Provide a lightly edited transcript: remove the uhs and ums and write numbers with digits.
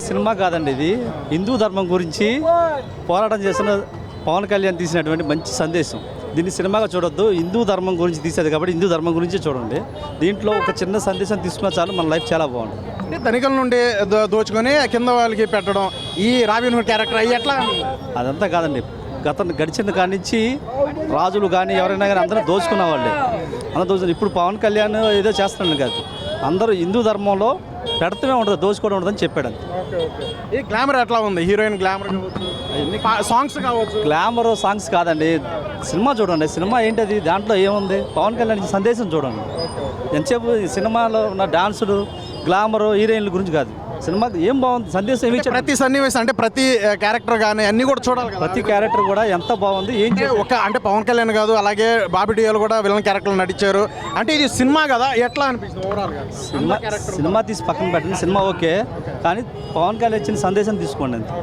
Cinema కాదండి, ఇది హిందూ ధర్మం గురించి పోరాటం చేసిన పవన్ కళ్యాణ్ తీసినటువంటి మంచి సందేశం. దీన్ని సినిమాగా చూడొద్దు, హిందూ ధర్మం గురించి తీసేది కాబట్టి హిందూ ధర్మం గురించి చూడండి. దీంట్లో ఒక చిన్న సందేశం తీసుకున్నా చాలు, మన లైఫ్ చాలా బాగుంటుంది. అంటే ధనికుల నుండి దోచుకొని కింద వాళ్ళకి పెట్టడం, ఈ రాబిన్ హుడ్ క్యారెక్టర్ అయ్యి ఎట్లా? అదంతా కాదండి, గడిచిన కాడి నుంచి రాజులు కానీ ఎవరైనా కానీ అందరూ దోచుకున్న వాళ్ళే, అందరూ దోచుకుని. ఇప్పుడు పవన్ కళ్యాణ్ ఏదో చేస్తున్నాను కాదు, అందరూ హిందూ ధర్మంలో పెడతమే ఉంటుంది, దోచుకోవడం ఉంటుందని చెప్పాడు. ఈ గ్లామర్ ఎట్లా ఉంది? హీరోయిన్ గ్లామర్ సాంగ్స్ కావచ్చు. గ్లామర్ సాంగ్స్ కాదండి, సినిమా చూడండి. సినిమా ఏంటది, దాంట్లో ఏముంది, పవన్ కళ్యాణ్ సందేశం చూడండి. ఎంతసేపు ఈ సినిమాలో ఉన్న డాన్సులు గ్లామర్ హీరోయిన్ల గురించి కాదు, సినిమాకి ఏం బాగుంది, సందేశం ఏమి ఇచ్చాడు. ప్రతి సన్నివేశం అంటే ప్రతి క్యారెక్టర్ కానీ అన్ని కూడా చూడాలి కదా. ప్రతి క్యారెక్టర్ కూడా ఎంత బాగుంది, ఏం ఒక అంటే పవన్ కళ్యాణ్ కాదు, అలాగే బాబీ డియోల్ కూడా విలన్ క్యారెక్టర్లు నటించారు. అంటే ఇది సినిమా కదా, ఎట్లా అనిపిస్తుంది ఓవరాల్గా? సినిమా తీసి పక్కన పెట్టండి, సినిమా ఓకే, కానీ పవన్ కళ్యాణ్ ఇచ్చిన సందేశం తీసుకోండి అంతే.